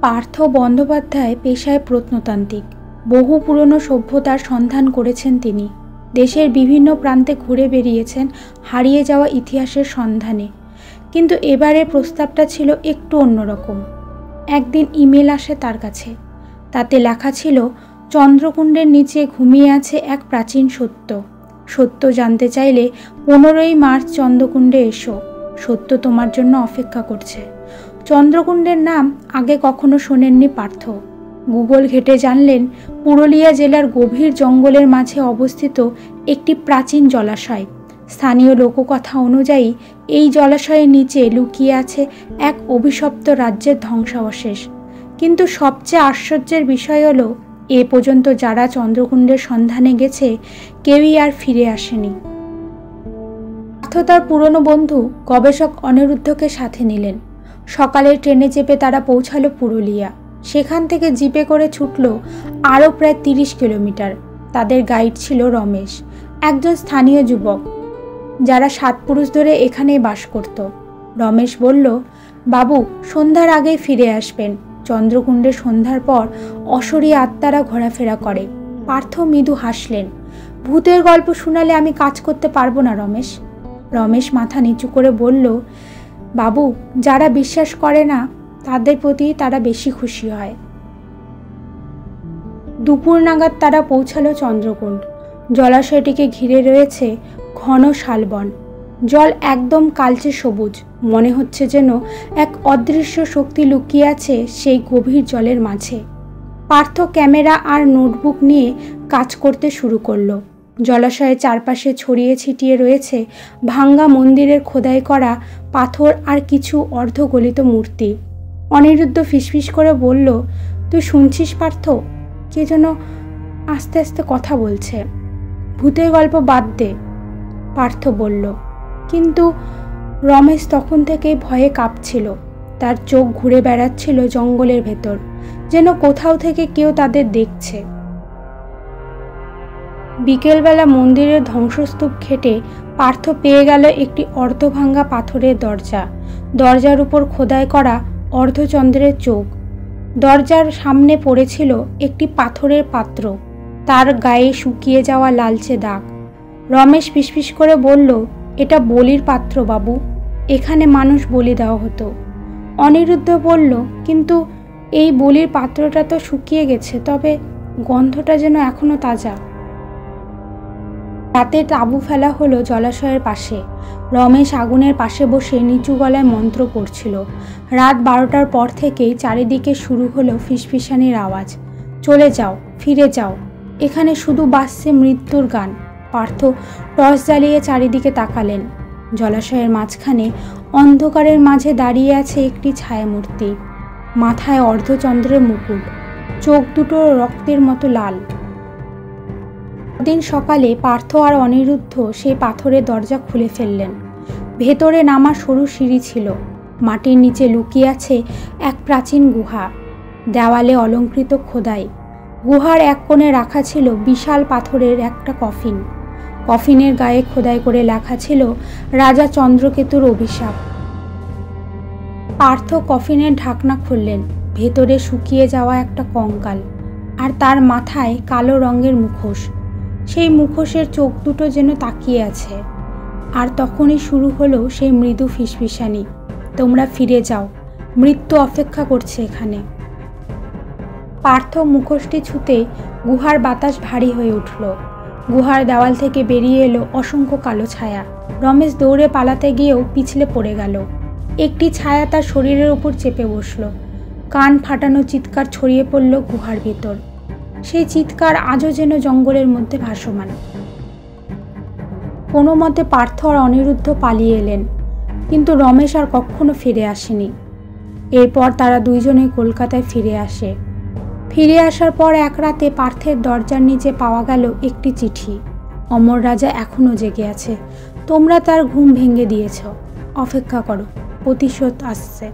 পার্থ বন্দ্যোপাধ্যায় পেশায় প্রত্নতান্ত্রিক। বহু পুরনো সভ্যতার সন্ধান করেছেন তিনি। দেশের বিভিন্ন প্রান্তে ঘুরে বেরিয়েছেন হারিয়ে যাওয়া ইতিহাসের সন্ধানে। কিন্তু এবারের প্রস্তাবটা ছিল একটু অন্যরকম। একদিন ইমেল আসে তার কাছে। তাতে লেখা ছিল, চন্দ্রকুণ্ডের নিচে ঘুমিয়ে আছে এক প্রাচীন সত্য। সত্য জানতে চাইলে 15ই মার্চ চন্দ্রকুণ্ডে এসো। সত্য তোমার জন্য অপেক্ষা করছে। চন্দ্রকুণ্ডের নাম আগে কখনো শোনেননি পার্থ। গুগল ঘেঁটে জানলেন পুরুলিয়া জেলার গভীর জঙ্গলের মাঝে অবস্থিত একটি প্রাচীন জলাশয়। স্থানীয় লোককথা অনুযায়ী এই জলাশয়ের নিচে লুকিয়ে আছে এক অভিশপ্ত রাজ্যের ধ্বংসাবশেষ। কিন্তু সবচেয়ে আশ্চর্যের বিষয় হলো, এ পর্যন্ত যারা চন্দ্রকুণ্ডের সন্ধানে গেছে কেউই আর ফিরে আসেনি। পার্থ তার পুরনো বন্ধু গবেষক অনিরুদ্ধকে সাথে নিলেন। সকালের ট্রেনে চেপে তারা পৌঁছালো পুরুলিয়া। সেখান থেকে জিপে করে ছুটল আরও প্রায় 30 কিলোমিটার। তাদের গাইড ছিল রমেশ, একজন স্থানীয় যুবক যারা 7 পুরুষ ধরে এখানেই বাস করত। রমেশ বলল, বাবু সন্ধ্যার আগেই ফিরে আসবেন। চন্দ্রকুণ্ডে সন্ধ্যার পর অশরী আত্মারা ঘোরাফেরা করে। পার্থ মৃদু হাসলেন। ভূতের গল্প শোনালে আমি কাজ করতে পারবো না রমেশ। রমেশ মাথা নিচু করে বলল, বাবু যারা বিশ্বাস করে না তাদের প্রতি তারা বেশি খুশি হয়। দুপুর নাগাদ তারা পৌঁছালো চন্দ্রকুণ্ড। জলাশয়টিকে ঘিরে রয়েছে ঘন শালবন। জল একদম কালচে সবুজ। মনে হচ্ছে যেন এক অদৃশ্য শক্তি লুকিয়ে আছে সেই গভীর জলের মাঝে। পার্থ ক্যামেরা আর নোটবুক নিয়ে কাজ করতে শুরু করলো। জলাশয়ের চারপাশে ছড়িয়ে ছিটিয়ে রয়েছে ভাঙ্গা মন্দিরের খোদাই করা পাথর আর কিছু অর্ধগলিত মূর্তি। অনিরুদ্ধ ফিসফিস করে বলল, তুই শুনছিস পার্থ? কে যেন আস্তে আস্তে কথা বলছে। ভূতের গল্প বাদ দে, পার্থ বলল। কিন্তু রমেশ তখন থেকেই ভয়ে কাঁপছিল। তার চোখ ঘুরে বেড়াচ্ছিল জঙ্গলের ভেতর, যেন কোথাও থেকে কেউ তাদের দেখছে। বিকেলবেলা মন্দিরের ধ্বংসস্তূপ ঘেঁটে পার্থ পেয়ে গেল একটি অর্ধভাঙ্গা পাথরের দরজা। দরজার উপর খোদাই করা অর্ধচন্দ্রের চোখ। দরজার সামনে পড়েছিল একটি পাথরের পাত্র, তার গায়ে শুকিয়ে যাওয়া লালচে দাগ। রমেশ ফিসফিস করে বলল, এটা বলির পাত্র বাবু, এখানে মানুষ বলি দেওয়া হতো। অনিরুদ্ধ বলল, কিন্তু এই বলির পাত্রটা তো শুকিয়ে গেছে, তবে গন্ধটা যেন এখনো তাজা। রাতে তাঁবু ফেলা হলো জলাশয়ের পাশে। রমেশ আগুনের পাশে বসে নিচু গলায় মন্ত্র পড়ছিল। রাত 12টার পর থেকেই চারিদিকে শুরু হলো ফিসফিসানির আওয়াজ। চলে যাও, ফিরে যাও, এখানে শুধু বাজছে মৃত্যুর গান। পার্থ টর্চ জ্বালিয়ে চারিদিকে তাকালেন। জলাশয়ের মাঝখানে অন্ধকারের মাঝে দাঁড়িয়ে আছে একটি ছায়ামূর্তি। মাথায় অর্ধচন্দ্রের মুকুট, চোখ দুটো রক্তের মতো লাল। দিন সকালে পার্থ আর অনিরুদ্ধ সেই পাথরের দরজা খুলে ফেললেন। ভেতরে নামা সরু সিঁড়ি ছিল। মাটির নিচে লুকিয়ে আছে এক প্রাচীন গুহা, দেওয়ালে অলঙ্কৃত খোদাই। গুহার এক কোণে রাখা ছিল বিশাল পাথরের একটা কফিন। কফিনের গায়ে খোদাই করে লেখা ছিল রাজা চন্দ্রকেতুর অভিশাপ। পার্থ কফিনের ঢাকনা খুললেন। ভেতরে শুকিয়ে যাওয়া একটা কঙ্কাল, আর তার মাথায় কালো রঙের মুখোশ। সেই মুখোশের চোখ দুটো যেন তাকিয়ে আছে। আর তখনই শুরু হলো সেই মৃদু ফিসফিসানি, তোমরা ফিরে যাও, মৃত্যু অপেক্ষা করছে এখানে। পার্থ মুখোশটি ছুঁতে গুহার বাতাস ভারী হয়ে উঠল। গুহার দেওয়াল থেকে বেরিয়ে এলো অসংখ্য কালো ছায়া। রমেশ দৌড়ে পালাতে গিয়েও পিছলে পড়ে গেল। একটি ছায়া তার শরীরের উপর চেপে বসল। কান ফাটানো চিৎকার ছড়িয়ে পড়ল গুহার ভিতর। সেই চিৎকার আজও যেন জঙ্গলের মধ্যে ভাসমান। কোনো মতে পার্থ আর অনিরুদ্ধ পালিয়ে এলেন, কিন্তু রমেশ আর কখনো ফিরে আসেনি। এরপর তারা দুইজনেই কলকাতায় ফিরে আসে। ফিরে আসার পর এক রাতে পার্থের দরজার নিচে পাওয়া গেল একটি চিঠি। অমর রাজা এখনও জেগে আছে, তোমরা তার ঘুম ভেঙে দিয়েছ, অপেক্ষা করো, প্রতিশোধ আসছে।